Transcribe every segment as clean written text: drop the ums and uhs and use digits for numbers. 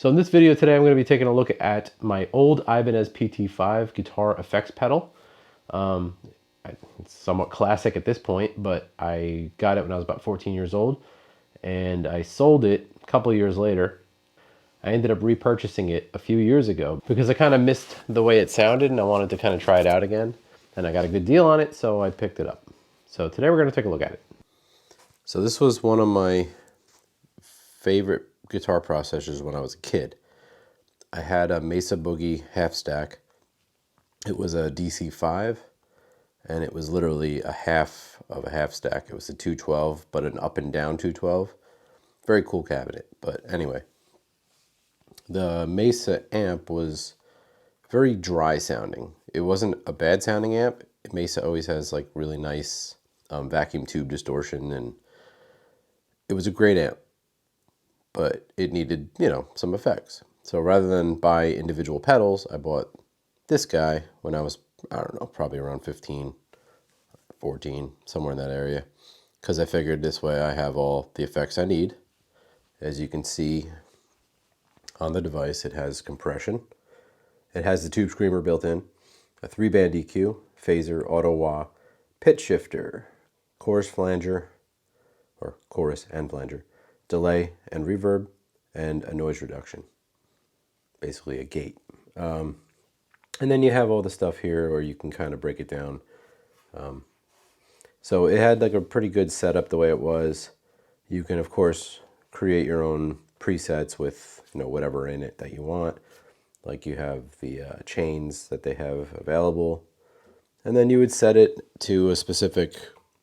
So in this video today, I'm going to be taking a look at my old Ibanez PT5 guitar effects pedal. It's somewhat classic at this point, but I got it when I was about 14 years old, and I sold it a couple of years later. I ended up repurchasing it a few years ago because I kind of missed the way it sounded and I wanted to kind of try it out again. And I got a good deal on it, so I picked it up. So today we're going to take a look at it. So this was one of my favorite guitar processors when I was a kid. I had a Mesa Boogie half stack. It was a DC5, and it was literally a half of a half stack. It was a 212, but an up and down 212. Very cool cabinet. But anyway, the Mesa amp was very dry sounding. It wasn't a bad sounding amp. Mesa always has like really nice vacuum tube distortion, and it was a great amp, but it needed, some effects. So rather than buy individual pedals, I bought this guy when I was, I don't know, probably around 15, 14, somewhere in that area, because I figured this way I have all the effects I need. As you can see on the device, it has compression. It has the tube screamer built in, a 3-band EQ, phaser, auto wah, pitch shifter, chorus flanger, or chorus and flanger, delay and reverb, and a noise reduction. Basically a gate. And then you have all the stuff here where you can kind of break it down. So it had like a pretty good setup the way it was. You can, of course, create your own presets with whatever in it that you want. Like you have the chains that they have available. And then you would set it to a specific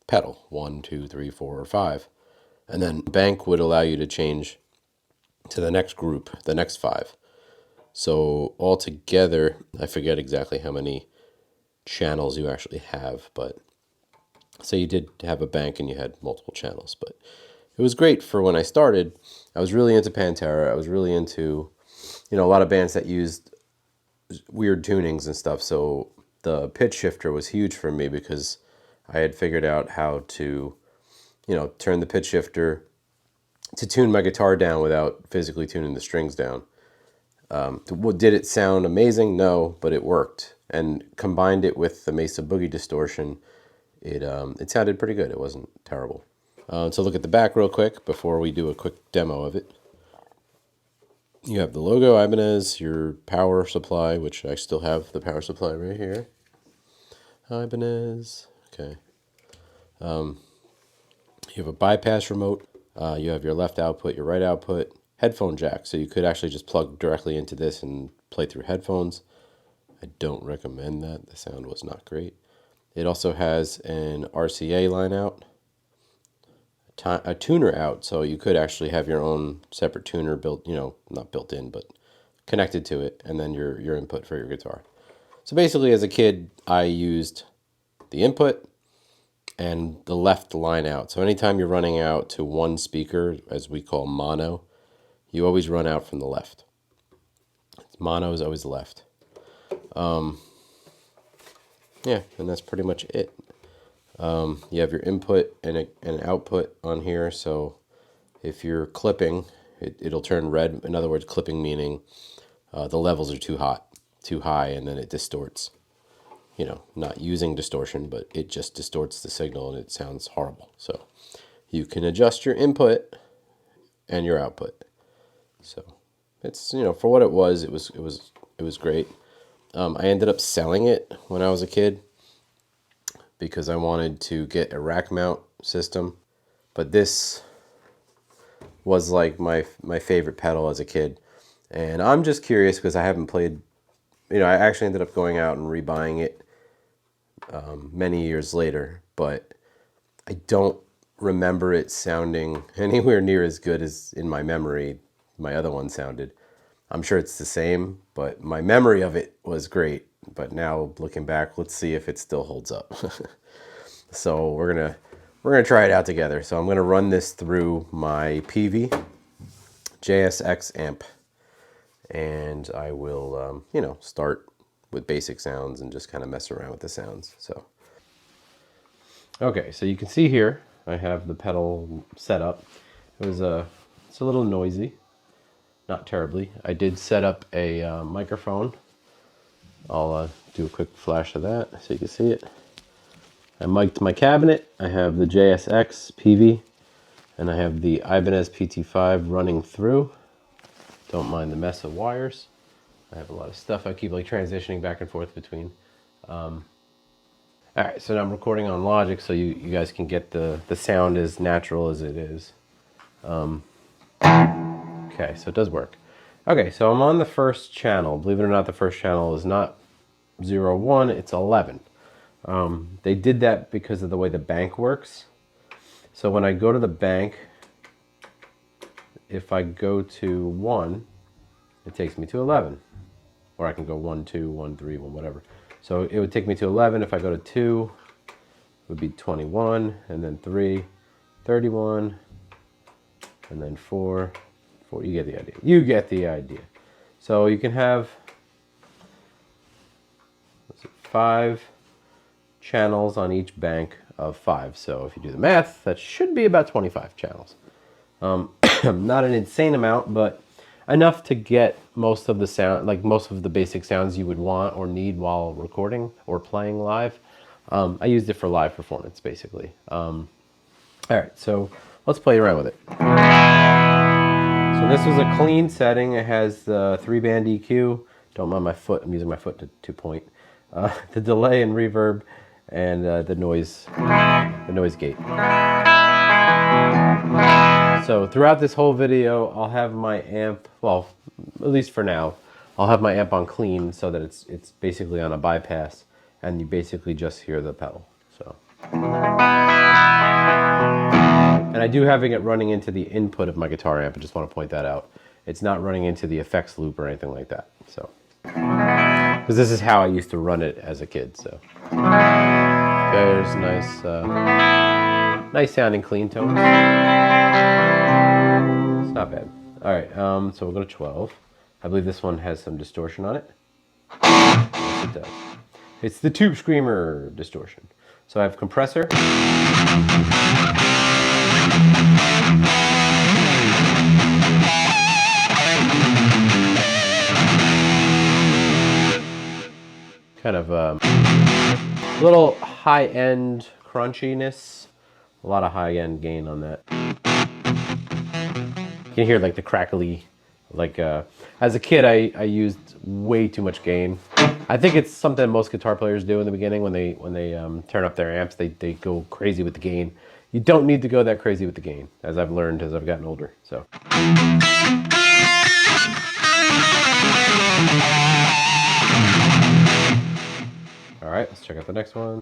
pedal, 1, 2, 3, 4, or 5. And then bank would allow you to change to the next group, the next 5. So altogether, I forget exactly how many channels you actually have, but say you did have a bank and you had multiple channels. But it was great for when I started. I was really into Pantera. I was really into, a lot of bands that used weird tunings and stuff. So the pitch shifter was huge for me because I had figured out how to, turn the pitch shifter to tune my guitar down without physically tuning the strings down. Did it sound amazing? No, but it worked. And combined it with the Mesa Boogie distortion, it sounded pretty good. It wasn't terrible. So look at the back real quick before we do a quick demo of it. You have the logo, Ibanez, your power supply, which I still have the power supply right here. Ibanez. Okay. You have a bypass remote. You have your left output, your right output, headphone jack. So you could actually just plug directly into this and play through headphones. I don't recommend that. The sound was not great. It also has an RCA line out, a tuner out. So you could actually have your own separate tuner built, not built in, but connected to it, and then your input for your guitar. So basically, as a kid, I used the input and the left line out. So anytime you're running out to one speaker, as we call mono, you always run out from the left. Mono is always left. Yeah, and that's pretty much it. You have your input and an output on here. So if you're clipping, it'll turn red. In other words, clipping meaning the levels are too high, and then it distorts. Not using distortion, but it just distorts the signal and it sounds horrible. So you can adjust your input and your output. So it's, for what it was great. I ended up selling it when I was a kid because I wanted to get a rack mount system. But this was like my favorite pedal as a kid. And I'm just curious because I haven't played, I actually ended up going out and rebuying it many years later, but I don't remember it sounding anywhere near as good as in my memory my other one sounded. I'm sure it's the same, but my memory of it was great. But now looking back, let's see if it still holds up. So we're gonna try it out together. So I'm gonna run this through my PV JSX amp, and I will start with basic sounds and just kind of mess around with the sounds. So okay, so you can see here I have the pedal set up. It's a little noisy. not terribly. I did set up a microphone. I'll do a quick flash of that so you can see it. I mic'd my cabinet. I have the JSX PV, and I have the Ibanez PT5 running through. Don't mind the mess of wires. I have a lot of stuff I keep like transitioning back and forth between. All right, so now I'm recording on Logic so you guys can get the sound as natural as it is. Okay, so it does work. Okay, so I'm on the first channel. Believe it or not, the first channel is not 0, 1, it's 11. They did that because of the way the bank works. So when I go to the bank, if I go to 1, it takes me to 11. Or I can go 1, 2, 1, 3, 1, whatever. So it would take me to 11. If I go to 2, it would be 21, and then 3, 31, and then 4. You get the idea. You get the idea. So you can have 5 channels on each bank of 5. So if you do the math, that should be about 25 channels. Not an insane amount, but enough to get most of the sound, like most of the basic sounds you would want or need while recording or playing live. I used it for live performance, basically. All right, so let's play around with it. So this was a clean setting. It has the 3-band EQ. Don't mind my foot. I'm using my foot to point. The delay and reverb, and the noise gate. So throughout this whole video, I'll have my amp, well, at least for now, I'll have my amp on clean so that it's basically on a bypass, and you basically just hear the pedal. So, and I do having it running into the input of my guitar amp. I just want to point that out. It's not running into the effects loop or anything like that. So, because this is how I used to run it as a kid. So, okay, there's nice, nice sounding clean tones. It's not bad. All right, so we'll go to 12. I believe this one has some distortion on it. Yes, it does. It's the Tube Screamer distortion. So I have compressor. Kind of a little high-end crunchiness. A lot of high-end gain on that. You can hear like the crackly, like as a kid I used way too much gain. I think it's something most guitar players do in the beginning when they turn up their amps. They go crazy with the gain. You don't need to go that crazy with the gain, as I've learned as I've gotten older. So. All right, let's check out the next one.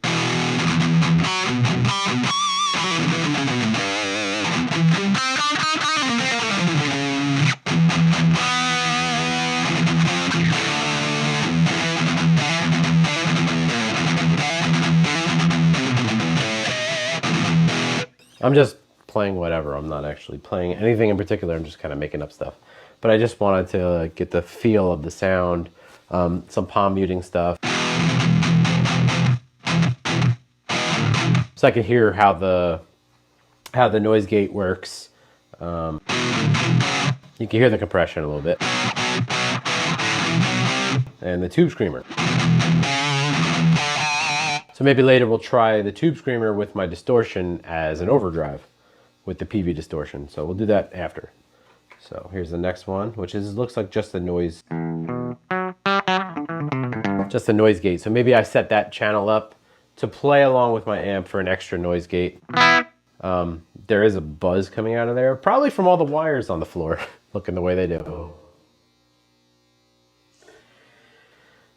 I'm just playing whatever. I'm not actually playing anything in particular. I'm just kind of making up stuff. But I just wanted to get the feel of the sound, some palm muting stuff. So I can hear how the noise gate works. You can hear the compression a little bit. And the Tube Screamer. So maybe later we'll try the Tube Screamer with my distortion as an overdrive with the PV distortion. So we'll do that after. So here's the next one, which looks like just the noise gate. So maybe I set that channel up to play along with my amp for an extra noise gate. There is a buzz coming out of there, probably from all the wires on the floor, looking the way they do.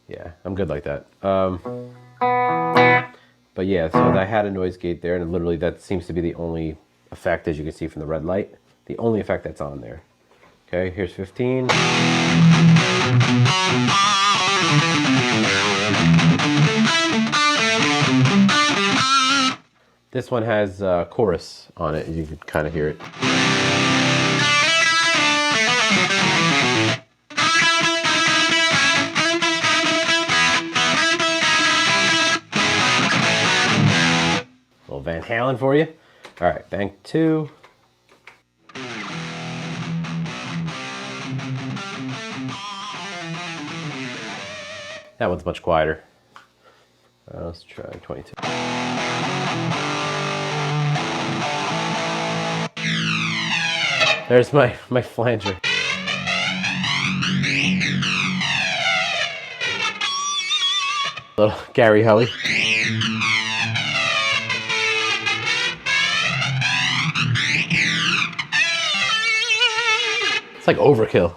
Yeah, I'm good like that. But yeah, so I had a noise gate there, and literally that seems to be the only effect, as you can see from the red light, the only effect that's on there. Okay, here's 15. This one has chorus on it, you can kind of hear it. Little Van Halen for you. All right, bank 2. That one's much quieter. Let's try 22. There's my flanger. Little Gary Helly. It's like overkill.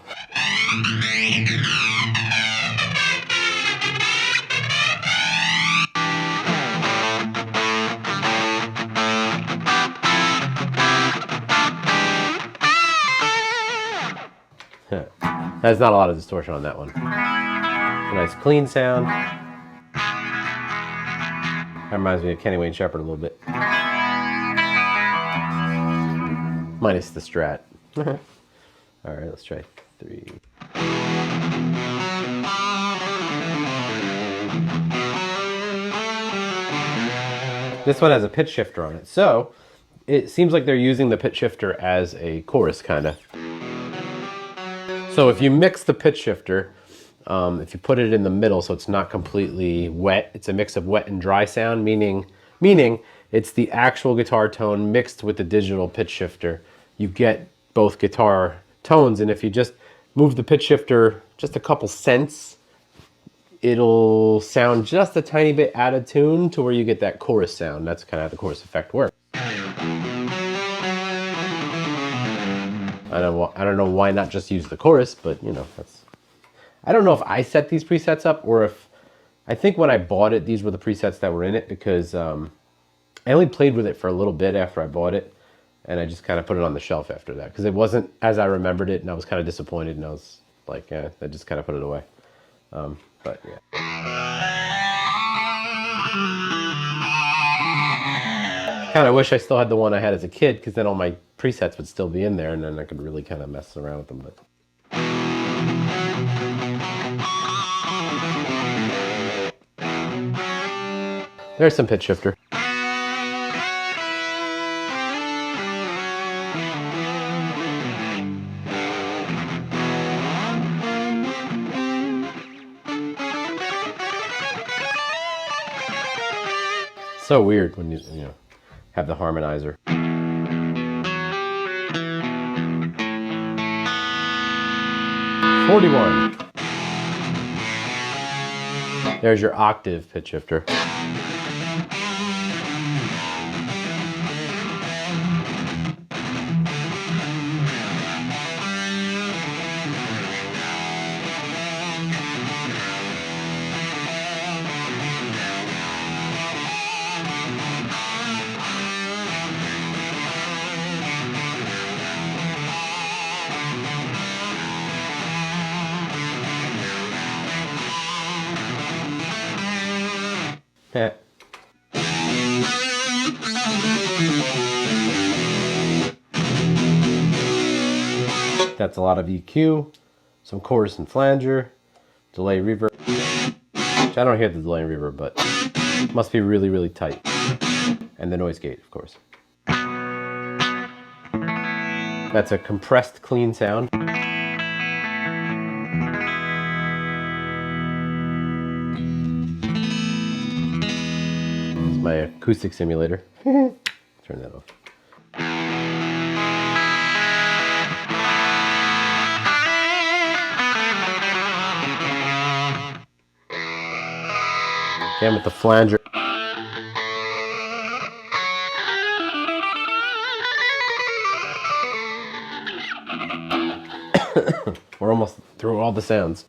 There's not a lot of distortion on that one. A nice clean sound. That reminds me of Kenny Wayne Shepherd a little bit. Minus the Strat. All right, let's try 3. This one has a pitch shifter on it, so it seems like they're using the pitch shifter as a chorus, kind of. So if you mix the pitch shifter, if you put it in the middle so it's not completely wet, it's a mix of wet and dry sound, meaning it's the actual guitar tone mixed with the digital pitch shifter. You get both guitar tones, and if you just move the pitch shifter just a couple cents, it'll sound just a tiny bit out of tune to where you get that chorus sound. That's kind of how the chorus effect works. I don't know why not just use the chorus, but you know, I don't know if I set these presets up or if, I think when I bought it, these were the presets that were in it, because I only played with it for a little bit after I bought it, and I just kind of put it on the shelf after that, because it wasn't as I remembered it, and I was kind of disappointed, and I was like, I just kind of put it away. But yeah. Kind of wish I still had the one I had as a kid, because then all my presets would still be in there, and then I could really kind of mess around with them. But there's some pitch shifter. So weird when you know, have the harmonizer. 41. There's your octave pitch shifter. Yeah. That's a lot of EQ, some chorus and flanger, delay reverb. I don't hear the delay and reverb, but it must be really, really tight. And the noise gate, of course. That's a compressed, clean sound. My acoustic simulator. Turn that off. Again with the flanger. We're almost through all the sounds.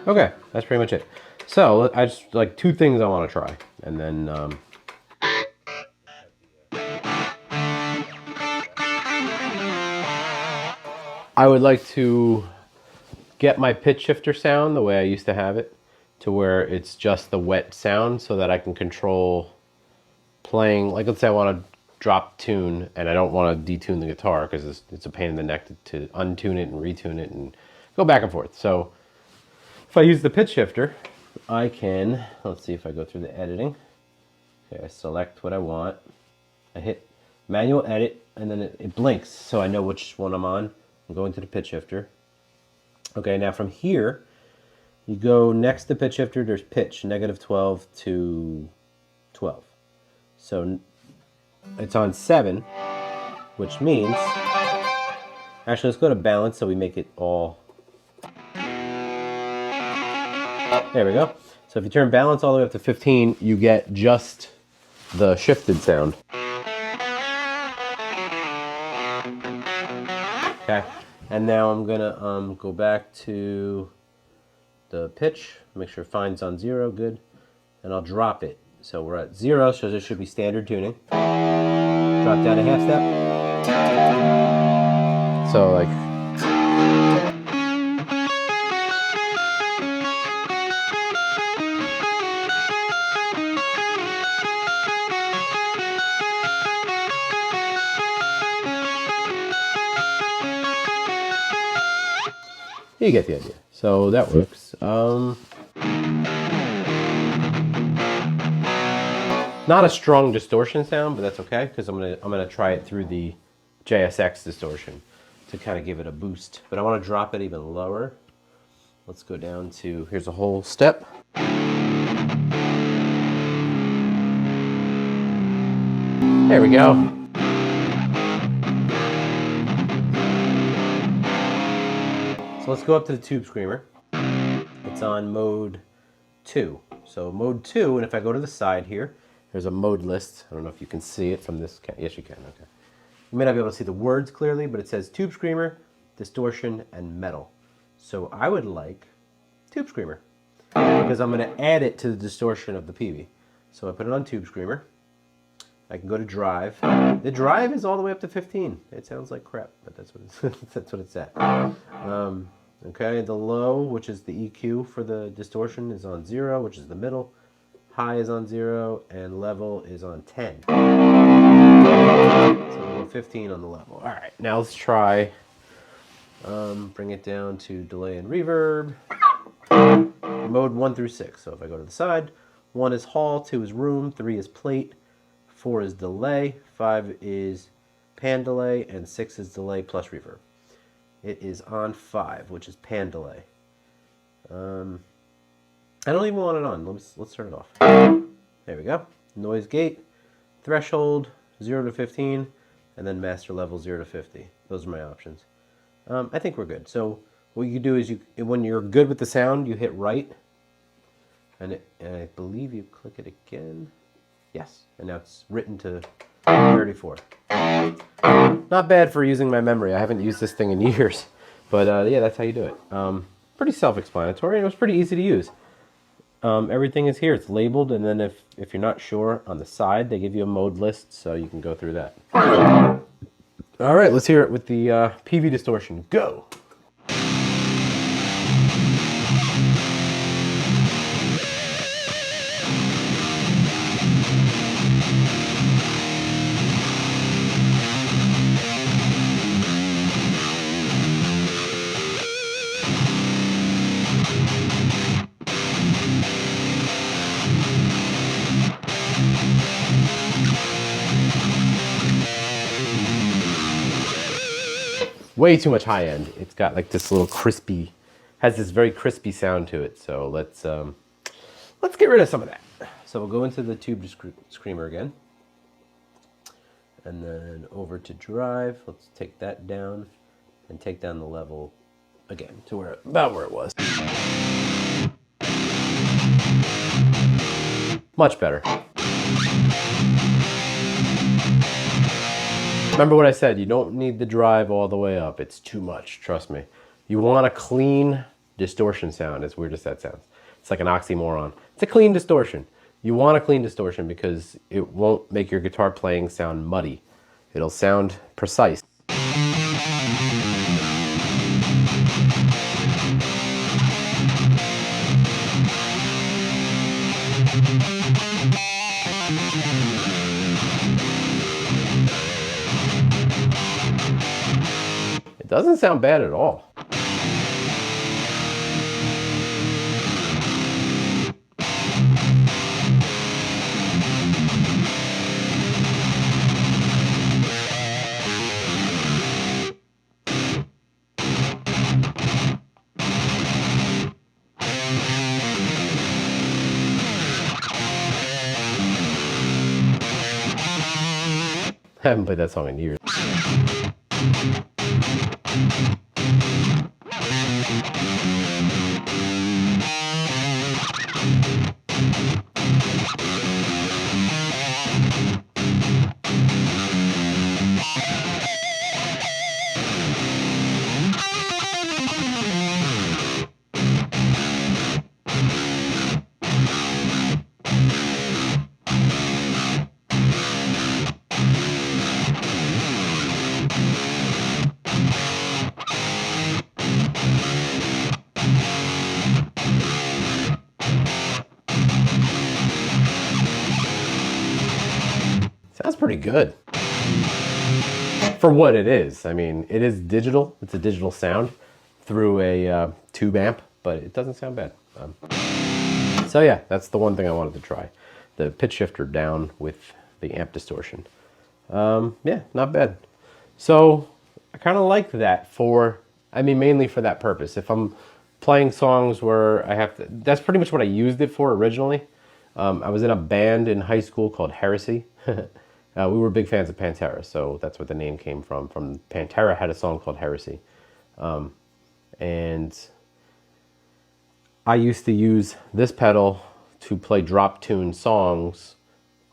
Okay, that's pretty much it. So I just like 2 things I want to try, and then I would like to get my pitch shifter sound the way I used to have it, to where it's just the wet sound, so that I can control playing. Like, let's say I want to drop tune, and I don't want to detune the guitar because it's a pain in the neck to untune it and retune it and go back and forth. So if I use the pitch shifter, I can, let's see if I go through the editing. Okay, I select what I want. I hit manual edit, and then it blinks so I know which one I'm on. I'm going to the pitch shifter. Okay, now from here, you go next to pitch shifter, there's pitch, -12 to 12. So it's on 7, which means, actually let's go to balance so we make it all, there we go. So if you turn balance all the way up to 15, you get just the shifted sound. Okay, and now I'm gonna go back to the pitch, make sure fine's on 0, good, and I'll drop it. So we're at 0, so there should be standard tuning. Drop down a half step. So like, you get the idea. So that works. Not a strong distortion sound, but that's okay because I'm gonna try it through the JSX distortion to kind of give it a boost. But I want to drop it even lower. Let's go down to, here's a whole step. There we go. So let's go up to the Tube Screamer. It's on mode 2. So mode 2, and if I go to the side here, there's a mode list. I don't know if you can see it from this. Yes, you can. Okay. You may not be able to see the words clearly, but it says Tube Screamer, Distortion, and Metal. So I would like Tube Screamer because I'm going to add it to the distortion of the PV. So I put it on Tube Screamer. I can go to drive. The drive is all the way up to 15. It sounds like crap, but that's what it's, that's what it's at. Okay, the low, which is the EQ for the distortion, is on 0, which is the middle. High is on 0, and level is on 10. So we'll go 15 on the level. All right, now let's try, bring it down to delay and reverb. Mode 1 through 6. So if I go to the side, 1 is hall, 2 is room, 3 is plate, 4 is delay, 5 is pan delay, and 6 is delay plus reverb. It is on 5, which is pan delay. I don't even want it on. Let's turn it off. There we go. Noise gate, threshold 0 to 15, and then master level 0 to 50. Those are my options. I think we're good. So what you do is when you're good with the sound, you hit right, and I believe you click it again. Yes, and now it's written to 34. Not bad for using my memory. I haven't used this thing in years, but yeah, that's how you do it. Pretty self-explanatory, and it was pretty easy to use. Everything is here. It's labeled, and then if you're not sure, on the side they give you a mode list, so you can go through that. All right, let's hear it with the PV distortion. Go! Way too much high end. It's got like this little crispy, has this very crispy sound to it. So let's get rid of some of that. So we'll go into the Tube Screamer again, and then over to drive. Let's take that down and take down the level again to about where it was. Much better. Remember what I said, you don't need the drive all the way up. It's too much, trust me. You want a clean distortion sound, as weird as that sounds. It's like an oxymoron. It's a clean distortion. You want a clean distortion because it won't make your guitar playing sound muddy. It'll sound precise. doesn't sound bad at all. I haven't played that song in years. Sounds pretty good. For what it is. I mean, it is digital. It's a digital sound through a tube amp, but it doesn't sound bad. So yeah, that's the one thing I wanted to try. The pitch shifter down with the amp distortion. Yeah, not bad. So I kind of like that for, I mean, mainly for that purpose. If I'm playing songs where I have to, that's pretty much what I used it for originally. I was in a band in high school called Heresy. We were big fans of Pantera, so that's what the name came from. Pantera had a song called Heresy. And I used to use this pedal to play drop tune songs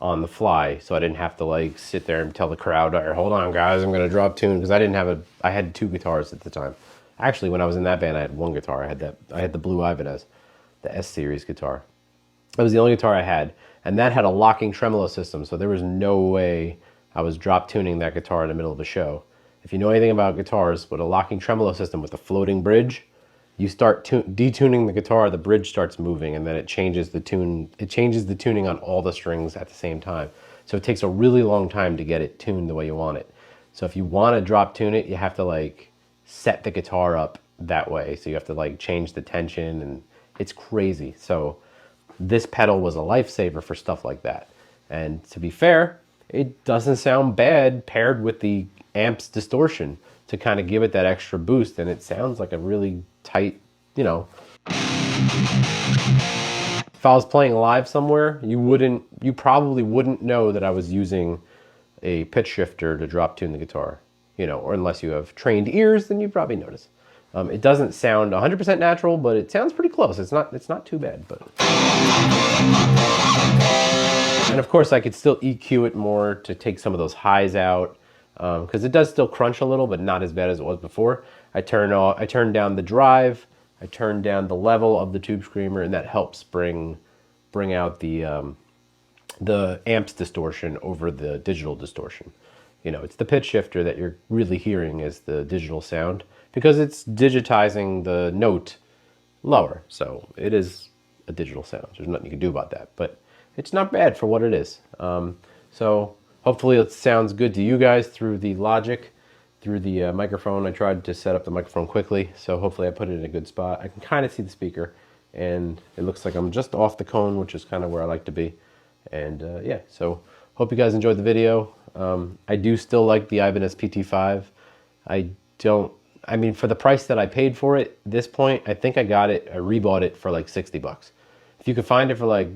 on the fly, so I didn't have to like sit there and tell the crowd, hold on guys, I'm gonna drop tune, because I had two guitars at the time. Actually, when I was in that band, I had one guitar. I had the blue Ibanez, the S series guitar. That was the only guitar I had, and that had a locking tremolo system, so there was no way I was drop tuning that guitar in the middle of a show. If you know anything about guitars, with a locking tremolo system with a floating bridge, you start detuning the guitar, the bridge starts moving, and then it changes the tune. It changes the tuning on all the strings at the same time. So it takes a really long time to get it tuned the way you want it. So if you want to drop tune it, you have to like set the guitar up that way. So you have to like change the tension, and it's crazy. So this pedal was a lifesaver for stuff like that. And to be fair, it doesn't sound bad paired with the amp's distortion to kind of give it that extra boost, and it sounds like a really tight, you know. If I was playing live somewhere, you probably wouldn't know that I was using a pitch shifter to drop tune the guitar, you know, or unless you have trained ears, then you'd probably notice. It doesn't sound 100% natural, but it sounds pretty close. It's not too bad, but. And of course I could still EQ it more to take some of those highs out, because it does still crunch a little, but not as bad as it was before. I turn down the drive, I turn down the level of the tube screamer, and that helps bring out the amp's distortion over the digital distortion. You know, it's the pitch shifter that you're really hearing as the digital sound, because it's digitizing the note lower. So it is a digital sound. There's nothing you can do about that, but it's not bad for what it is. So hopefully it sounds good to you guys through the Logic, through the microphone. I tried to set up the microphone quickly, so hopefully I put it in a good spot. I can kind of see the speaker, and it looks like I'm just off the cone, which is kind of where I like to be. And yeah, so hope you guys enjoyed the video. I do still like the Ibanez PT5. I mean, for the price that I paid for it, at this point, I think I rebought it for like 60 bucks. If you could find it for like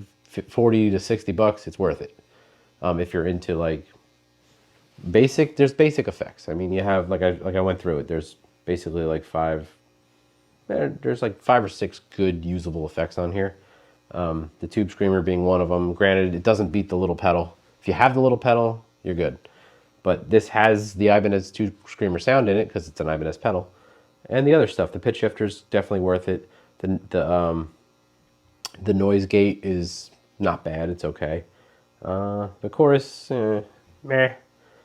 40 to 60 bucks, it's worth it. If you're into like there's basic effects. I mean, you have, like I went through it, there's basically like there's like 5 or 6 good usable effects on here. The tube screamer being one of them. Granted, it doesn't beat the little pedal. If you have the little pedal, you're good. But this has the Ibanez tube screamer sound in it because it's an Ibanez pedal. And the other stuff, the pitch shifter's definitely worth it. The noise gate is not bad, it's okay. The chorus, meh.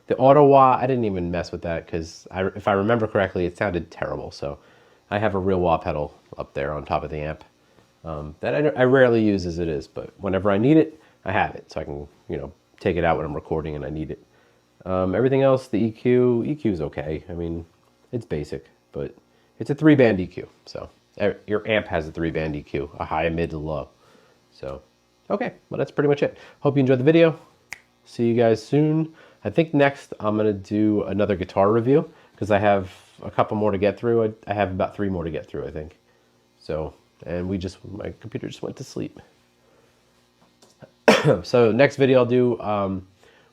The auto wah, I didn't even mess with that because if I remember correctly, it sounded terrible. So I have a real wah pedal up there on top of the amp that I rarely use as it is, but whenever I need it, I have it. So I can, you know, take it out when I'm recording and I need it. Everything else, the EQ is okay. I mean, It's basic, but it's a 3-band EQ. So your amp has a 3-band EQ, a high, a mid, and low. So, okay, well, that's pretty much it. Hope you enjoyed the video. See you guys soon. I think next I'm going to do another guitar review because I have a couple more to get through. I have about 3 more to get through, I think. So, and my computer just went to sleep. So next video I'll do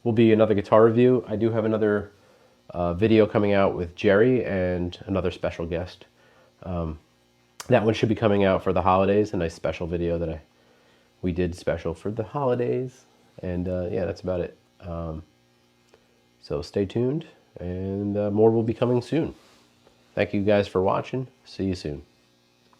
will be another guitar review. I do have another video coming out with Jerry and another special guest. That one should be coming out for the holidays, a nice special video that we did special for the holidays. And yeah, that's about it. So stay tuned, and more will be coming soon. Thank you guys for watching. See you soon.